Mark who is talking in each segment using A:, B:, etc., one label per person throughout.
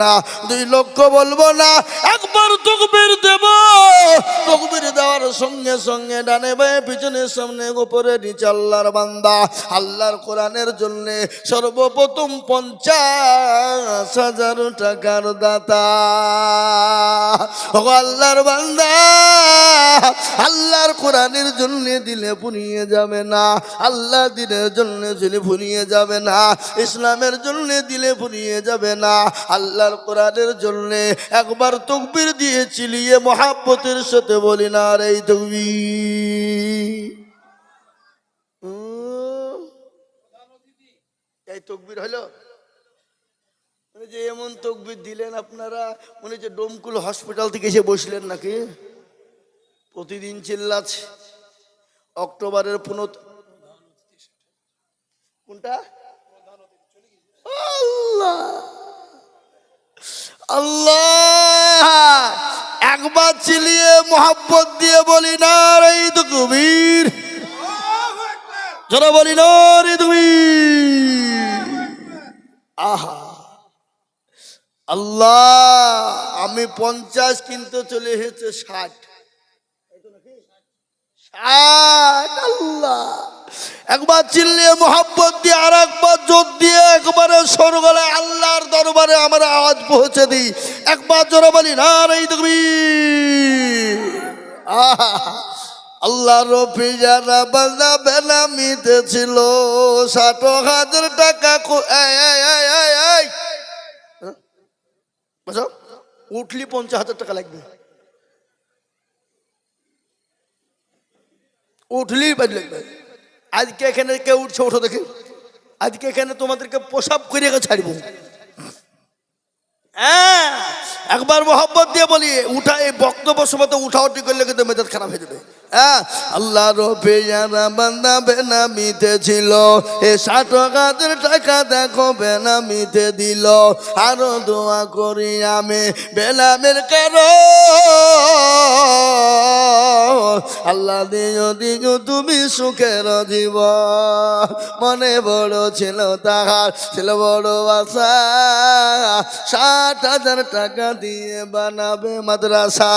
A: না, 2 লক্ষ বলবো না, একবার তাকবীর দেব। তাকবীর দেওয়ার সঙ্গে সঙ্গে ডানে বাঁয়ে পিছনে সামনে উপরে নিচে আল্লাহর বান্দা আল্লাহর কোরআনের জন্য সর্বপ্রথম 50,000 টাকার দাতা। ও আল্লাহর বান্দা, আল্লাহর কোরআনের জন্য দিলে ফুরিয়ে যাবে না, আল্লাহ দিনের জন্য দিলে ফুরিয়ে যাবে না, ইসলামের জন্য দিলে ফুরিয়ে যাবে না, আল্লাহর কোরআনের জন্য একবার তাকবীর দিয়ে চিলিয়ে মহাব্বতের সাথে বলি না রে তাকবীর। এই তাকবীর হলো মানে যে এমন তাকবীর দিলেন আপনারা মনে যে ডোমকুল হসপিটাল থেকে এসে বসলেন নাকি। প্রতিদিন চিল্লাচ্ছে। অক্টোবরের 15 কোনটা আল্লাহ আল্লাহ একবার চিলিয়ে মোহাব্বত দিয়ে বলি না রে তাকবীর, যারা বলি না রে তাকবীর। আহা আল্লাহ, আমি 50 কিন্তু চলে এসেছে 60। আল্লাহ একবার চিল্লিয়ে মোহাব্বত দিয়ে আর একবার জোর দিয়ে একবারে সরগলায় আল্লাহর দরবারে আমরা আওয়াজ পৌঁছে দিই। একবার জোরে বলি না রে তাকবীর। আল্লাহ রফি যারা বান্দা বেনামিতে ছিল 60,000 টাকা উঠলি 50,000 টাকা লাগবে, উঠলি লাগবে। আজকে এখানে কেউ উঠছে, ওঠো দেখে। আজকে এখানে তোমাদেরকে প্রসাব করে ছাড়বো। হ্যাঁ, একবার মোহাব্বত দিয়ে বলি উঠা, এই বক্তব্য সময় উঠা উঠি করলে কিন্তু মেজাজ খারাপ হয়ে যাবে। হ্যাঁ, আল্লাহ রফি যারা বান্দা বেনামিতে ছিল এ 60,000 টাকা দেখো বেনামিতে দিল। আরো দোয়া করি আমি বেনামের কারণ আল্লাহ দিও দিও তুমি সুখের জীবন। মনে বড় ছিল তাহার, ছিল বড় আশা 60,000 টাকা দিয়ে বানাবে মাদ্রাসা।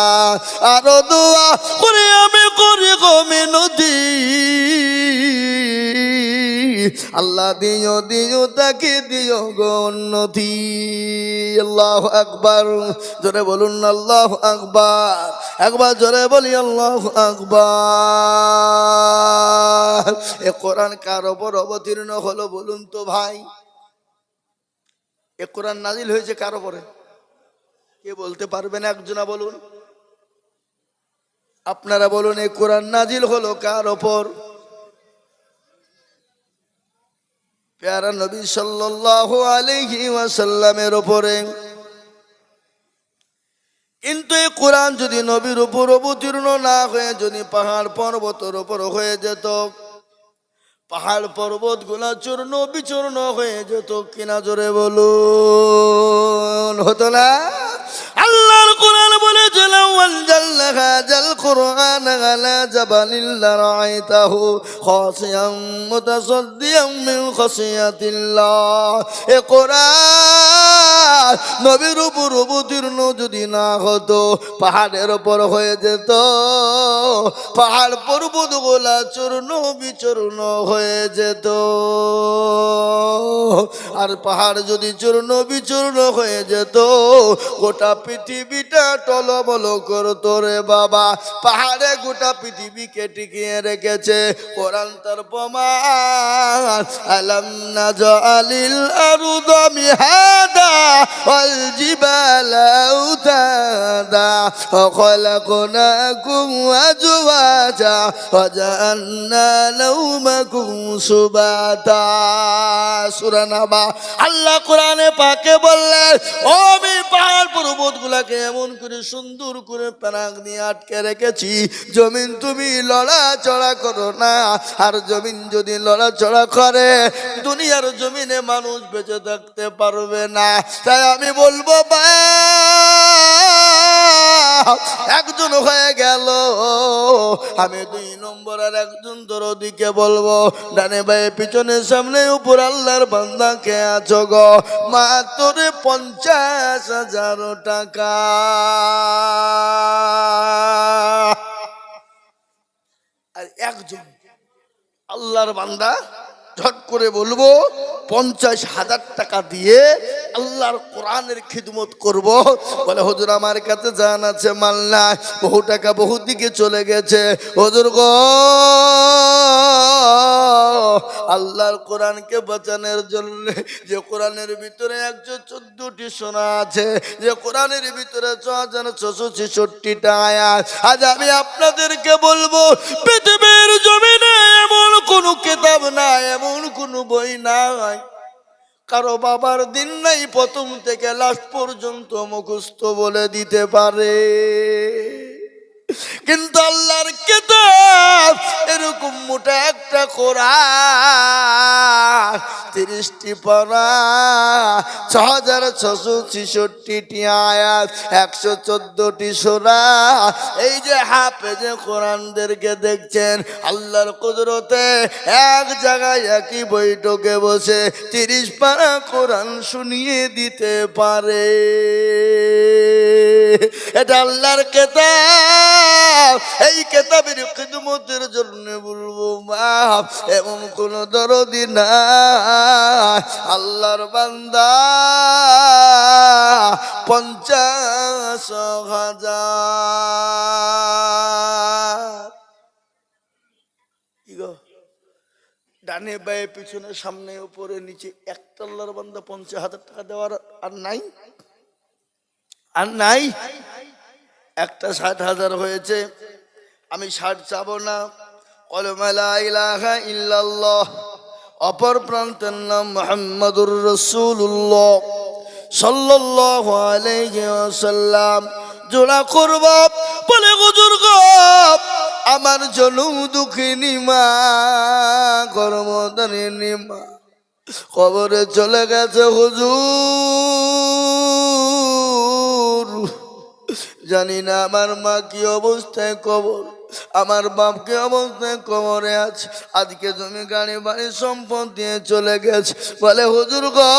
A: আরো দোয়া করে আমি করি গো মিনতি আল্লাহ দিও দিও তাকে দিও গো উন্নতি। আল্লাহু আকবার, জোরে বলুন আল্লাহু আকবার। একবার জোরে বলি আল্লাহু আকবার। এ কোরআন কার উপর অবতীর্ণ হলো বলুন তো ভাই? এ কোরআন নাজিল হয়েছে কার উপরে? কে বলতে পারবেন? একজনা বলুন, আপনারা বলুন এই কোরআন নাজিল হলো কার উপর? প্যারা নবী সাল্লাল্লাহু আলাইহি ওয়াসাল্লামের উপরে। কিন্তু এই কোরআন যদি নবীর উপর অবতীর্ণ না হয়ে যদি পাহাড় পর্বতের উপর হয়ে যেত, পাহাড় পর্বত গুলা চূর্ণ বিচূর্ণ হয়ে যেত কিনা জোরে বলুন? হতো না? আল্লাহর কোরআন বলে জালাওয়াল জাল্লা হাজাল কোরআন আলা জাবালিল লারাইতাহু খাসিয়াম মুতাসাদ্দিয়াম মিন খাসিয়াতিল্লাহ। এ কোরআন নবীর উপর অবতীর্ণ যদি না হতো, পাহাড়ের উপর হয়ে যেত, পাহাড় পর্বত গোলা চূর্ণ বিচূর্ণ হয়ে যেত। আর পাহাড় যদি চূর্ণ বিচূর্ণ হয়ে যেত, গোটা পৃথিবীটা টলমল করতো রে বাবা। পাহাড়ে গোটা পৃথিবীকে টিকিয়ে রেখেছে কোরআন তার প্রমাণ। আলাম নাজআলিল আরদা মিহাদা ওয়াল জিবালা আওতাদা ওয়া খালাকনাকুম আজওয়াজা ওয়া জাআলনা নাওমাকুম সুবাতা। সূরা নাবা। আল্লাহ কোরআনে পাকে বললেন, ও আমি পাহাড় পর্বত গুলাকে এমন করে সুন্দর করে প্যারাক দিয়ে আটকে রেখেছি, জমিন তুমি লড়াচড়া করো না। আর জমিন যদি লড়াচড়া করে, দুনিয়ার জমিনে মানুষ বেঁচে থাকতে পারবে না। তাই আমি বলবো একজন একজন হয়ে গেল। আমি 2 নম্বর আর একজন দরদিকে বলবো, ডানে বায়ে পিছনে সামনে উপর আল্লাহর বান্দা কে আছো গো, মাত্র 50,000 টাকা। আর একজন আল্লাহর বান্দা ঝট করে বলবো 50,000 টাকা দিয়ে আল্লাহর কোরআনের খিদমত করব। বলে হুজুর আমার কাছে জান আছে, মাল না, বহু টাকা বহু দিকে চলে গেছে। হুজুর গো, আল্লাহর কোরআনকে বাঁচানোর জন্য, যে কোরআনের ভিতরে 114টি সোনা আছে, যে কোরআনের ভিতরে 6,666টা আয়াত, আজ আমি আপনাদেরকে বলবো পৃথিবীর জমিনে এমন কোন কিতাব নাই, এমন কোন বই নাই, কারো বাবার দিন নাই প্রথম থেকে লাস্ট পর্যন্ত মুখস্থ বলে দিতে পারে। কিন্তু আল্লাহর কিতাব এরকম মোটা একটা কোরআন, 30টি পারা, 6,666টি আয়াত, 114টি সূরা। এই যে হাফেজে কোরআনদেরকে দেখছেন, আল্লাহর কুদরতে এক জায়গায় একই বৈঠকে বসে 30 পারা কোরআন শুনিয়ে দিতে পারে। এটা আল্লাহর কিতাব। এই কিতাবের খিদমতের জন্য বলবো বাপ, এমন কোন দরদি না, আল্লাহর বান্দা 50,000। কি গো, ডানে বায়ে পিছনে সামনে উপরে নিচে একটা আল্লাহর বান্দা 50,000 টাকা দেওয়ার আর নাই, আর নাই। একটা 60,000 হয়েছে, আমি 60 চাবো না। কলমা লা ইলাহা ইল্লাল্লাহ, অপর প্রান্তের নাম মুহাম্মাদুর রাসূলুল্লাহ সাল্লাল্লাহু আলাইহি ওয়াসাল্লাম জোড়া করব। বলে হুজুর গো, আমার জনম দুঃখিনী মা, গর্ভধারিণী মা কবরে চলে গেছে হুজুর। জানি না আমার মা কি অবস্থায় কবর, আমার বাপ কি অবস্থায় কবরে আছে। আজকে জমি গাড়ি বাড়ি সম্পদ দিয়ে চলে গেছে। বলে হুজুর গো,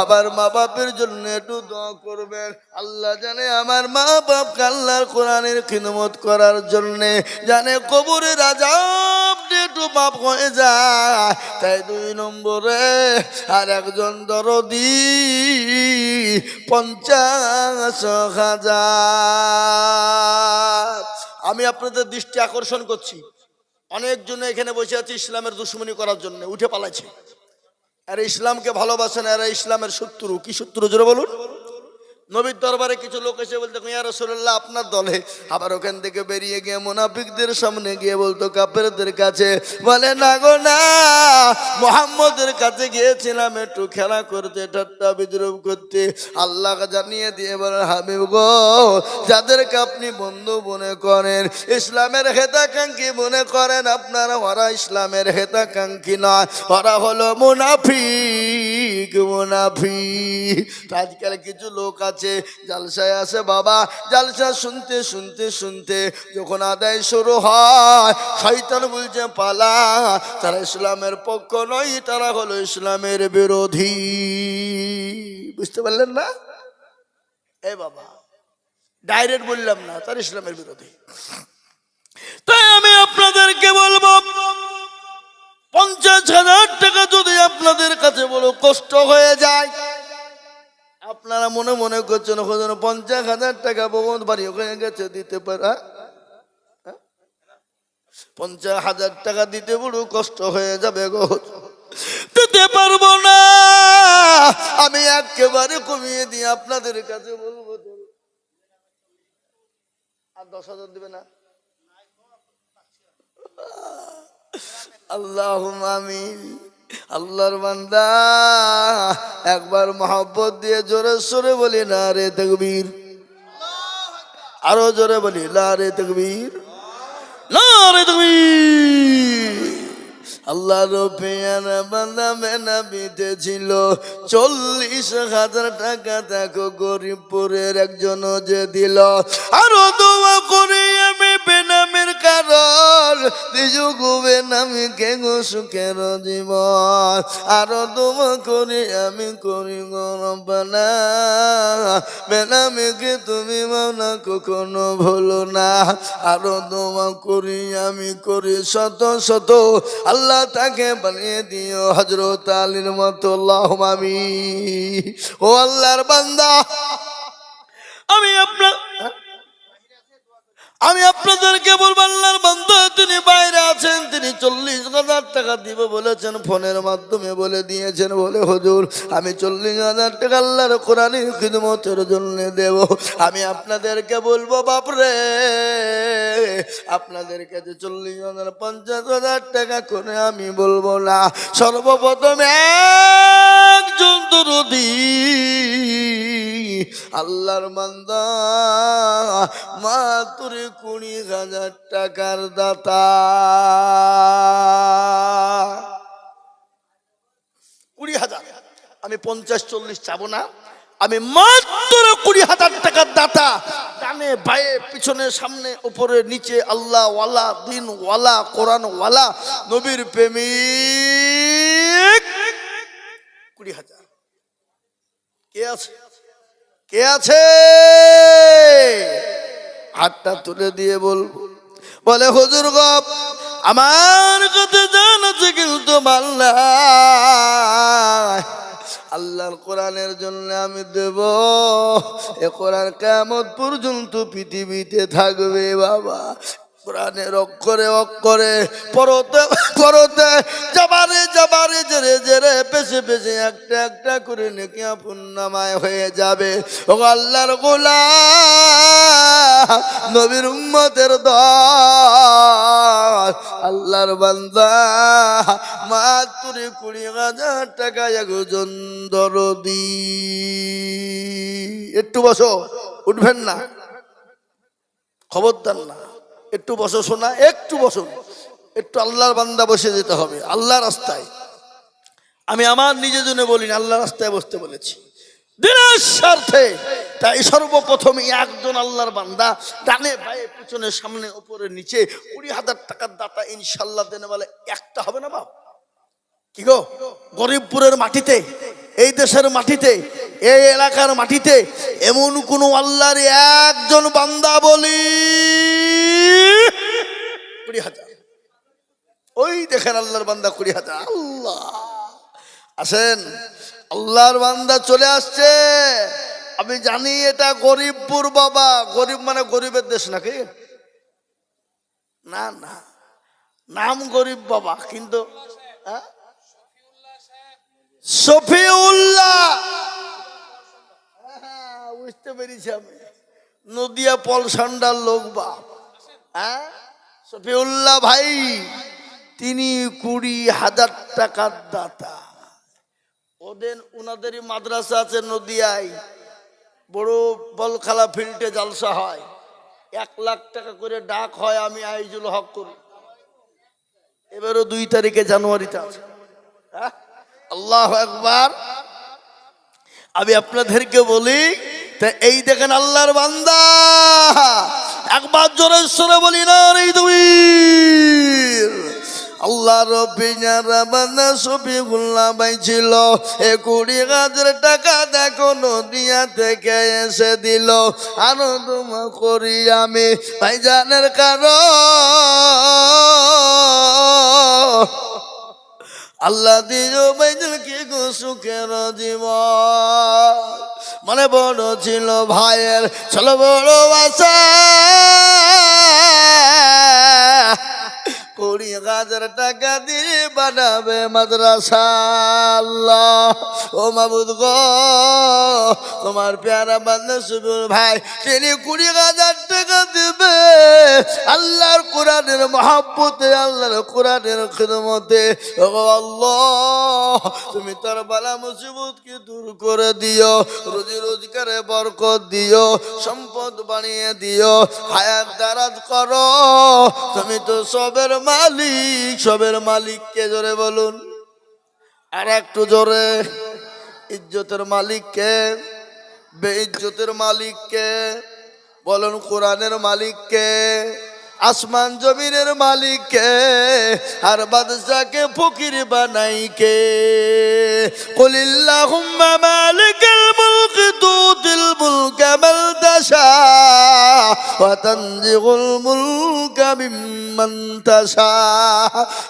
A: আবার মা বাপের জন্য একটু দোয়া করবেন। আল্লাহ জানে আমার মা বাপ আল্লাহর কোরআনের খিদমত করার জন্য, জানে কবরের আযাব একটু মাপ হয়ে যায়। তাই 2 নম্বরে আর একজন দরদি 50,000। আমি আপনাদের দৃষ্টি আকর্ষণ করছি, অনেকজন এখানে বসে আছে ইসলামের দুশ্মনী করার জন্য, উঠে পালাচ্ছে। এরা ইসলামকে ভালোবাসে না, এরা ইসলামের শত্রু। কি শত্রু জোরে বলুন? নবীর দরবারে কিছু লোক এসে বলতো ইয়া রাসূলুল্লাহ আপনার দলে, আবার ওখান থেকে বেরিয়ে গিয়ে মুনাফিকদের সামনে গিয়ে বলতো কাফেরদের কাছে, বলে না গো না, মুহাম্মদের কাছে গিয়েছিলাম একটু খেলা করতে, ঠাট্টা বিদ্রুপ করতে। আল্লাহ জানিয়ে দিয়ে বলেন হাবিব গো, যাদেরকে আপনি বন্ধু মনে করেন, ইসলামের হেতাকাঙ্ক্ষী মনে করেন, আপনারা ওরা ইসলামের হেতাকাঙ্ক্ষী নয়, ওরা হলো মুনাফিক। মুনাফিক। আজকাল কিছু লোক আছে জালসায় আসে বাবা, জালসা শুনতে শুনতে শুনতে যখন আদায় শুরু হয়, শয়তান বলছে পালা। তারা ইসলামের পক্ষ নয়, তারা হলো ইসলামের বিরোধী। বুঝতে পারলেন না? এ বাবা, ডাইরেক্ট বললাম না, তারা ইসলামের বিরোধী। তাই আমি আপনাদেরকে বলবো, 50,000 টাকা যদি আপনাদের কাছে বড় কষ্ট হয়ে যায়, আপনারা মনে মনে করছেন 50,000 টাকা বহুত বাড়ি হয়ে গেছে, দিতে পারা 50,000 টাকা দিতে বড় কষ্ট হয়ে যাবে গো, দিতে পারবো না। আমি একেবারে কমিয়ে দিয়ে আপনাদের কাছে বলবো, আর 10,000 দিবে না? আল্লাহুম্মা আমিন। আল্লাহর বান্দা একবার মহব্বত দিয়ে জোরে সোরে বলি নারে তাকবীর, আরো জোরে বলি নারে তাকবীর, নারে তাকবীর। আল্লাহর পেয়ারা বান্দা মেনা বিতেছিল 40,000 টাকা। দেখো গরিবপুরের একজন যে দিল। আরো দোয়া করি আমি বেনামের কারণ নিজগো বেনামি কে গো সুখের জীবন। আরো দোয়া করি আমি করি গো রব্বানা বেনামিকে তুমি মাওনা কখনো ভুলো না। আরো দোয়া করি আমি করি শত শত আল্লাহ তাকে বানিয়ে দিও হযরত আলীর মতো। আল্লাহুম্মা আমিন। ও আল্লাহর বান্দা আমি আপনাদেরকে বলবো, আল্লাহর বান্দা তিনি বাইরে আছেন, তিনি 40,000 টাকা দিব বলেছেন, ফোনের মাধ্যমে বলে দিয়েছেন। বলে হুজুর আমি 40,000 টাকা আল্লাহর কোরআনের খিদমতের জন্য দেব। আমি আপনাদেরকে বলবো বাপরে, আপনাদের কাছে 40,000 50,000 টাকা করে আমি বলবো না। সর্বপ্রথম একজন দরদি আল্লাহর বান্দা মাত্র 20,000 টাকার দাতা। 20,000, আমি 50-40 চাবো না, আমি মাত্র 20,000 টাকার দাতা। ডানে বায়ে পিছনে সামনে উপরে নিচে আল্লাহ ওয়ালা দিন ওয়ালা কোরআন ওয়ালা নবীর প্রেমিক 20,000। কে আছে? কে আছে? হাতটা তুলে দিয়ে বলে হুজুর গো আমার কাছে জান আছে কিন্তু মাল্লা আল্লাহর কোরআনের জন্য আমি দেব। এ কোরআন কিয়ামত পর্যন্ত পৃথিবীতে থাকবে বাবা। কোরআনের অক্ষরে অক্ষরে পরতে পরতে যাবারে যাবারে জেরে জেরে পেছে পেছে একটা একটা করে নেকি পুণ্যময় হয়ে যাবে। ও আল্লাহর গোলাম নবীর উম্মতের দল আল্লাহর বান্দা মাত্র 20,000 টাকা একজন দরদি। একটু বসো, উঠবেন না, খবরদার না, একটু বসো শোনা, একটু বসো, একটু আল্লাহর বান্দা বসে যেতে হবে আল্লাহর রাস্তায়। আমি আমার নিজের জন্য বলিনি, আল্লাহর রাস্তায় বসতে বলেছি দিনের স্বার্থে। তাই সর্বপ্রথমে একজন আল্লাহর বান্দা ডানে বায়ে পিছনে সামনে উপরে নিচে 20,000 টাকার দাতা ইনশাল্লাহ দেনে বলে একটা হবে না বাপ? কি গো গরিবপুরের মাটিতে, এই দেশের মাটিতে, এই এলাকার মাটিতে এমন কোন আল্লাহর একজন বান্দা বলি 20,000। ওই দেখেন আল্লাহর বান্দা 20,000। আল্লাহ আসেন, আল্লাহর বান্দা চলে আসছে। আমি জানি এটা গরিবপুর বাবা, গরিব মানে গরিবের দেশ নাকি? না না, নাম গরিব বাবা কিন্তু শফিউল্লাহ, বুঝতে পেরেছি আমি, নদিয়া পলসান্ডার লোক বাপ। হ্যাঁ শফিউল্লাহ ভাই, তিনি 20,000 টাকার দাতা। ওনাদেরই মাদ্রাসা আছে নদিয়ায়, বড় বলখালা ফিল্ডে জালসা হয়, 1 লাখ টাকা করে ডাক হয়। আমি আইজুল হক করি, এবারও 2 তারিখে জানুয়ারিতে আছে। আল্লাহু আকবার। আমি আপনাদেরকে বলি, এই দেখেন আল্লাহর বান্দা, একবার জোরে সরে বলি না রে তুমি। আল্লাহর পিয়ারা বান্দা শফিউল্লাহ ভাই ছিল, 20,000 টাকা দেখো নদিয়া থেকে এসে দিল। আনন্দ করি আমি ভাইজানের কারণ আল্লাহ দিও ভাইজান কি গো সুখের জীবন। মনে বড় ছিল ভাইয়ের, চলো বড় আশা, 20,000 টাকা দিয়ে বানাবে মাদ্রাসা। আল্লাহ ও মাবুদ গো, তোমার পেয়ারা বান্দা সুবুর ভাই তিনি 20,000 টাকা দিবে আল্লাহর কোরআনের মহব্বতে, আল্লাহর কোরআনের খিদমতে। ও আল্লাহ, তুমি তার বালা মুসিবতকে দূর করে দিও, রুজি রোজগারে বরকত দিও, সম্পদ বানিয়ে দিও, হায়াত দারাজ করো। তুমি তো সবের মালিক, সবের মালিককে জোরে বলুন, আর একটু জোরে। ইজ্জতের মালিককে, বেইজ্জতের মালিককে বলুন, কোরআনের মালিককে, আসমান জমিনের মালিককে, আর বাদশাকে ফকির বানাইকে। কুলিল্লাহুম্মা মালিকাল মুলকি তুতিল মুলকা মান তাশা ওয়া তানজিউল মুলকা মিম্মান তাশা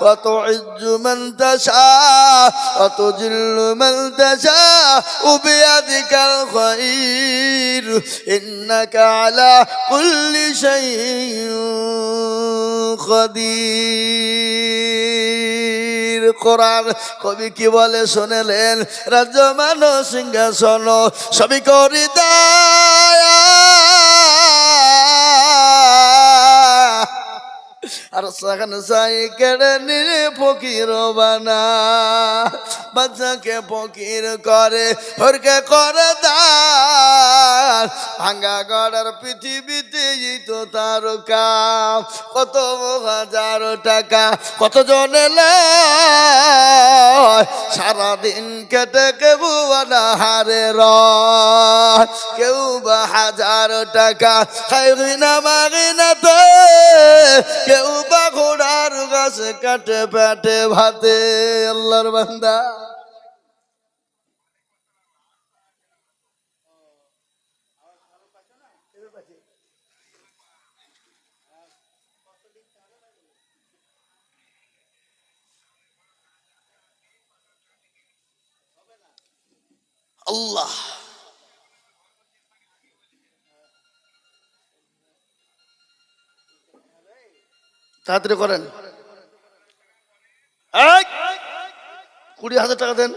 A: ওয়া তুইজ্জু মান তাশা ওয়া তুজিল্লু মান তাশা বিয়াদিকাল খায়র ইন্নাকা আলা কুল্লি শাইইন কদির। কোরআন কবি কি বলে শুনেলেন? রাজ্য মান সিংহাসন সবই করি দায়া, আর সেখানে সাই কেড়ে নিয়ে ফকির বানা। বাচ্চাকে ফকির করে, হরকে করে দান। ভাঙ্গা গড়ার পৃথিবীতে তো তার কাম। কত হাজার টাকা কত জনে লয়, সারাদিন কেটে কেউ হারে রয়, কেউ বা 1000 টাকা খাই না মাগিনাতে, কেউ বা ঘোড়ার গাছ কাটে পেটে ভাতে। আল্লাহর বান্দা, আল্লাহ তাড়াতাড়ি করেন। 20,000 টাকা দেন।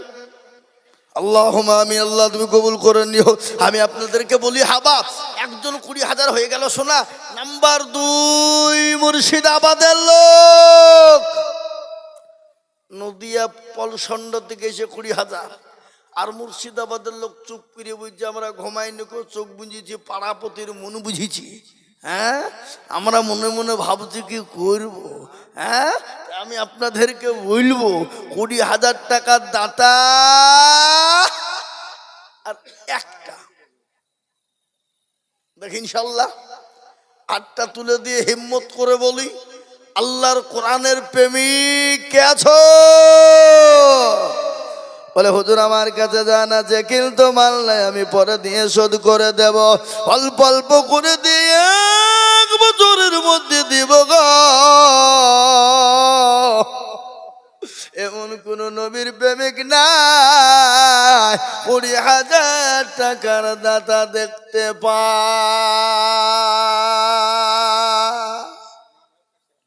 A: আল্লাহুম্মা আমিন। আল্লাহ তুমি কবুল করে নিও। আমি আপনাদেরকে বলি, হাবা একজন 20,000 হয়ে গেল শোনা। নাম্বার 2 মুর্শিদাবাদের লোক, নদিয়া পলসন্ড থেকে এসে 20,000। আর মুর্শিদাবাদের লোক চুপ করে বুঝছে আমরা ঘুমাই নিকো, চোখ বুঝেছি, পাড়াপতির মন বুঝেছি। হ্যাঁ, আমরা মনে মনে ভাবছি কি করব। হ্যাঁ, আমি আপনাদেরকে বলবো 20,000 টাকার দাতা আর একটা দেখি ইনশাল্লাহ 8টা তুলে দিয়ে হিম্মত করে বলি, আল্লাহর কোরআনের প্রেমিক কে আছো? বলে হুজুর আমার কাছে জানা আছে, কিন্তু মাল নাই, আমি পরে দিয়ে শোধ করে দেব, অল্প অল্প করে দিয়ে 1 বছরের মধ্যে দিব গো। এমন কোন নবীর প্রেমিক নাই 20,000 টাকার দাতা দেখতে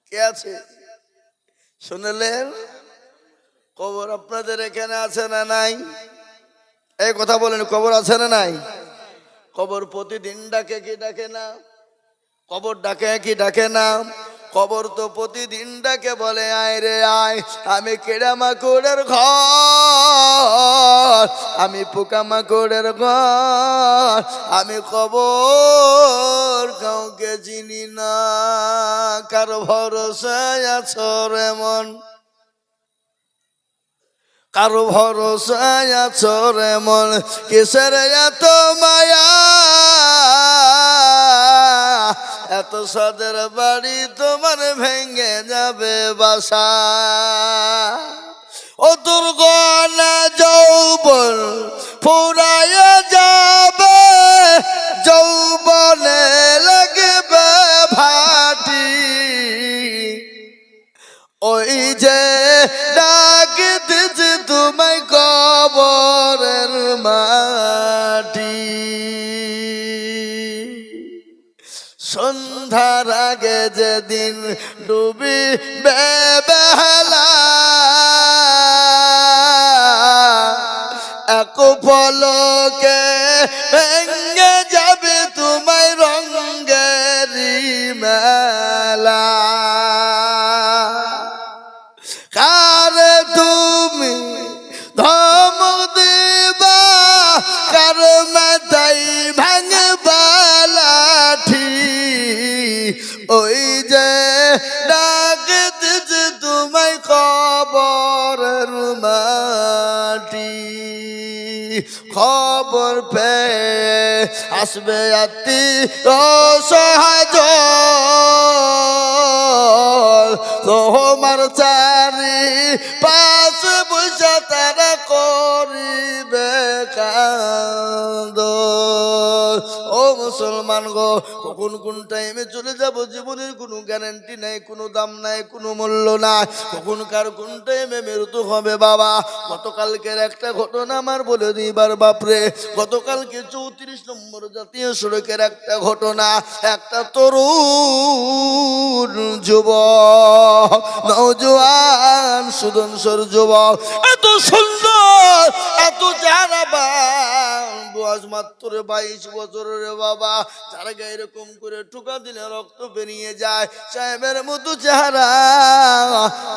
A: কে আছে? শুনলেন? কবর আপনাদের এখানে আছে না নাই? এই কথা বলেন, কবর আছে না নাই? কবর প্রতিদিন ডাকে কি ডাকে না? কবর ডাকে কি ডাকে না? কবর তো প্রতিদিন ডাকে, বলে আয় রে আয়। আমি কেড়ামাকড়ের ঘর, আমি পোকামাকড়ের ঘর, আমি কবর কাউকে চিনি না। কার ভরসায় আছো রে মন, কারো ভরসায় আছো রে মন, কিসের এত মায়া? এত সাদের বাড়ি তোমার ভেঙে যাবে বাসা। ও দুর্গনা যৌবন ফুরাইয়া যাবে, যৌবনে লাগবে ভাটি। ওই যে ডাক দিছে তোমায় কবরের মাটি, সন্ধ্যার আগে যেদিন ডুবি বেলা, এক পলকে ভেঙে যাবে তোমায় রঙেরি মেলা। কারে তুমি ধমক দিবা, কার মাথায় ভাঙবা লাঠি, ওই যে ডাক দিছে তোমায় কবরের মাটি। খবর পেয়ে আসবে আত্মীয় সহজন, তোমার চারি পাশ বসে তারা করিবে কান্দ। ও মুসলমান গো, কখন কোন টাইমে চলে যাব জীবনের কোনো গ্যারান্টি নাই, কোনো দাম নাই, কোনো মূল্য নাই। কখনকার কোন টাইমে মৃত্যু হবে বাবা। গতকালকের একটা ঘটনা আমার বলে দিবার বাপরে, গতকালকে 34 নম্বর জাতীয় সড়কের একটা ঘটনা। একটা তরুণ যুবক, নওজোয়ান সুদর্শন যুবক, এত সুন্দর, এত চেহারাবান, বয়স মাত্র 22 বছরের বাবা। যার গায়ে এরকম করে ঠুকা দিলে রক্ত বেরিয়ে যায়, সাহেবের মতো চেহারা,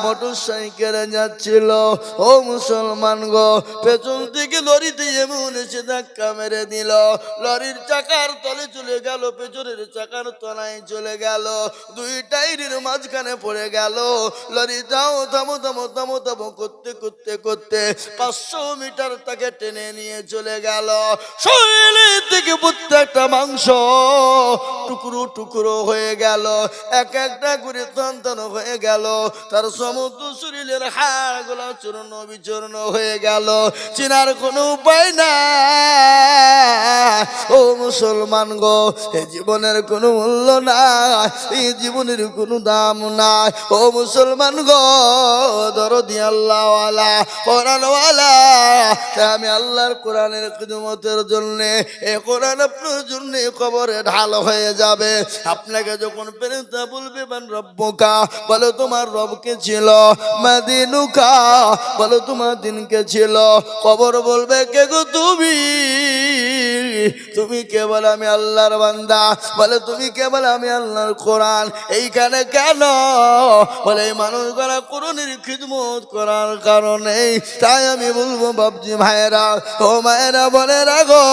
A: মোটর সাইকেলে যাচ্ছিল। ও মুসলমান গো, পেছন থেকে লরিতে এমন এসে ধাক্কা মেরে দিল, লরির চাকার তলে চলে গেল, পেছনের চাকার তলায় চলে গেল, দুই টায়ারের মাঝখানে পড়ে গেল। লরিটাও থামো থামো থামো থামো করতে করতে করতে 500 মিটার তাকে টেনে নিয়ে চলে গেল। শরীর থেকে প্রত্যেকটা মাংস টুকরো টুকরো হয়ে গেল, এক একটা করে তন্তন হয়ে গেল, তার সমস্ত শরীরের হাড় গুলো চূর্ণ বিচূর্ণ হয়ে গেল, চেনার কোনো উপায় না। ও মুসলমান গো, এই জীবনের কোনো মূল্য নাই, এই জীবনের কোনো দাম নাই। ও মুসলমান গো, দরদি আল্লাহওয়ালা, কোরআনওয়ালা, আমি আল্লাহর কোরআনের খিদমতের জন্য, এই কোরআন আপনার জন্য কবরে ঢাল হয়ে যাবে। আপনাকে যখন ফেরেশতা বলবে মান রব্বুকা, বলো তোমার রবকে ছিল, মাদিনুকা, বলো তোমার দিনকে ছিল, কবর বলবে কে গো তুমি, তুমি কেবল আমি আল্লাহর বান্দা, বলে তুমি কেবল আমি আল্লাহর কোরআন এইখানে কেন, বলে এই মানুষগুলা কোরআনের খিদমত করার কারণে। তাই আমি বলবো বাপজি ভাইয়েরা, ও মায়েরা, বলে রাখো,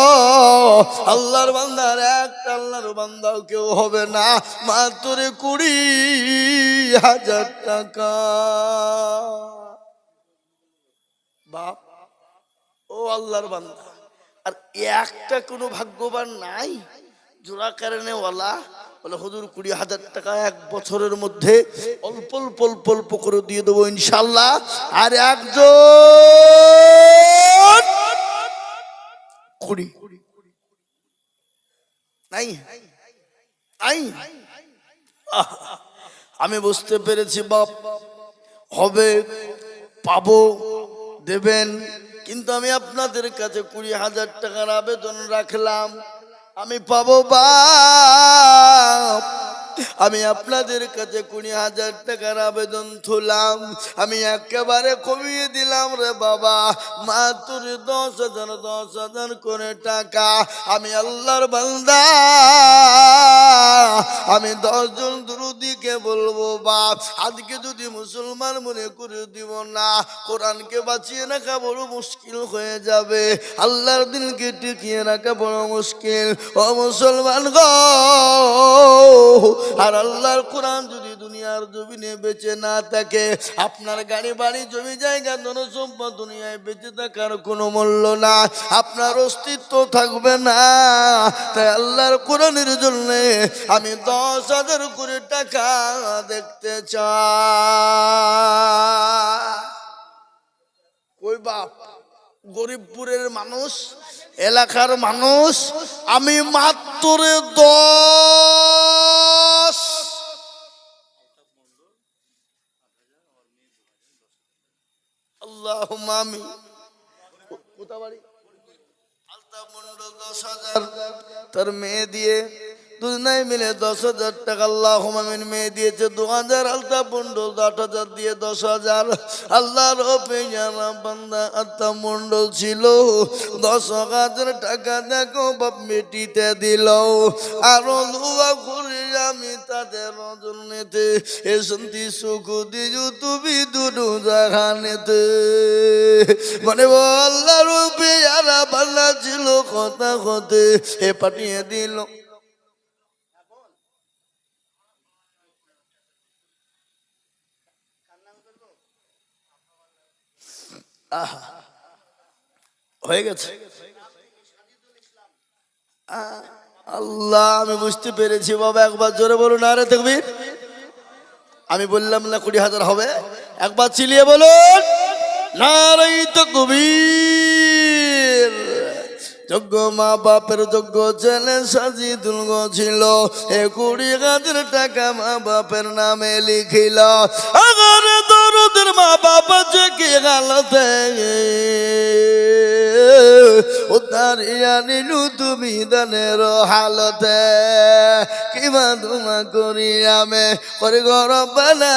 A: আল্লাহর বান্দার একটা আল্লাহর বান্দাও কেউ হবে না, মাত্র 20,000 টাকা। বাপ, ও আল্লাহর বান্দা, আর একটা কোনো ভাগ্যবান নাই জোড়া কারণে ওয়ালা বলে হুজুর 20,000 টাকা এক বছরের মধ্যে অল্প অল্প অল্প অল্প করে দিয়ে দেবো ইনশাল্লাহ। আর একজন 20 নাই নাই। আমি বুঝতে পেরেছি বাপ, হবে, পাবো, দেবেন, কিন্তু আমি আপনাদের কাছে 20,000 টাকার আবেদন রাখলাম, আমি পাবো বাপ। আমি আপনাদের কাছে 20,000 টাকার আবেদন তুললাম, আমি একেবারে কমিয়ে দিলাম রে বাবা, মাত্র 10,000 করে টাকা। আমি আল্লাহর বান্দা, আমি 10 জন দুরুদিকে বলবো বাপ, আজকে যদি মুসলমান মনে করে দিব না, কোরআনকে বাঁচিয়ে রাখা বড় মুশকিল হয়ে যাবে, আল্লাহর দিনকে টিকিয়ে রাখা বড় মুশকিল। ও মুসলমান গো, আর আল্লাহর কোরআন যদি দুনিয়ার জমিনে বেঁচে না থাকে, আপনার গাড়ি বাড়ি জমি জায়গা ধন সম্পদ দুনিয়ায় বেঁচে থাকার কোনো মূল্য না, আপনার অস্তিত্ব থাকবে না। তাই আল্লাহর কোরআনের জন্য আমি 10,000 করে টাকা দেখতে চাই। কই বাপ, গরিবপুরের মানুষ, এলাকার মানুষ, আমি মাত্র 10। আল্লাহুম্মা আমিন। কোথা বাড়ি? আলতাফ মন্ডল 10,000, তার মেয়ে দিয়ে দুজনাই মিলে 10,000 টাকা আল্লাহ আমিন মেয়ে দিয়েছে 2,000 আলতা মন্ডল 8,000 দিয়ে 10,000 আল্লাহর পেয়ারা বান্দা আলতা মন্ডল ছিল 10,000 টাকা দেখো বাপ মেটিতে দিল আরো দোয়া করি আমি তাদের জন্যতে এ শান্তি সুখ দিও তুমি দুটো জাহানেতে মানে আল্লাহর পেয়ারা বান্দা ছিল কথা হতে এ পাঠিয়ে দিল হয়ে গেছে আল্লাহ আমি বুঝতে পেরেছি বাবা একবার জোরে বলুন আরে তাকবীর আমি বললাম না 20,000 হবে একবার চিলিয়ে বলুন নারে তাকবীর যোগ্য মা বাপের যোগ্য ছেলে সাজিদুল গো ছিল 20,000 টাকা মা বাপের নামে লিখিল আগার দরদের মা বাপ যে কি হালতে উদ্ধারিয়া নিলু তুমি দানের হালতে কিবা তোমা করি আমি করে গরবানা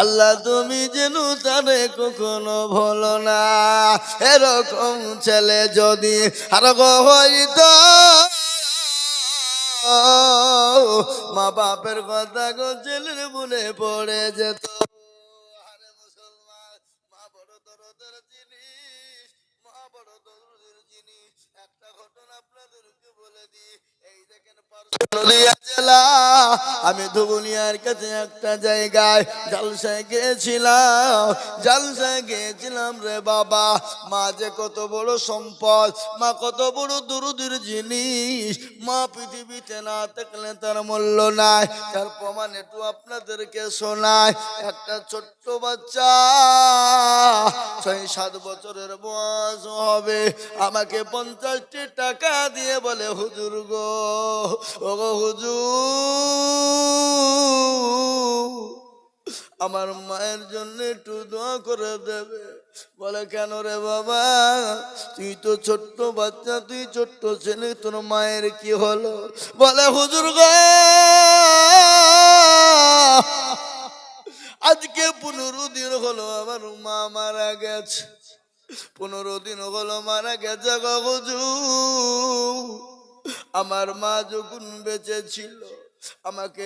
A: আল্লাহ তুমি যেন তারে কখনো ভুলো না এরকম ছেলে যদি আর হইতো মা বাপের কথা গো ছেলের মনে পড়ে যেত আরে মুসলমান মা বড় দরদের জিনিস মা বড় দরদের জিনিস একটা ঘটনা আপনাদেরকে বলে দিই এই দেখেন নদিয়া জেলা আমি ধুবুলিয়ার কাছে একটা জায়গায় জালসায় গিয়েছিলাম রে বাবা মা যে কত বড় সম্পদ মা কত বড় দরদের জিনিস মা পৃথিবীতে না থাকলে তার মূল্য নাই তার প্রমাণ একটু আপনাদেরকে শোনায় একটা ছোট্ট বাচ্চা 6-7 বছরের বয়স হবে আমাকে 50টি টাকা দিয়ে বলে হুজুর গো ও গো হুজুর আমার মায়ের জন্য একটু দোয়া করে দেবে বলে কেন রে বাবা তুই তো ছোট্ট বাচ্চা তুই ছোট্ট ছেলে তোর মায়ের কি হলো বলে হুজুর গো আজকে 15 দিন হলো আমার মা মারা গেছে 15 দিন হলো মারা গেছে গো হুজুর আমার মা যখন বেঁচে ছিল আমাকে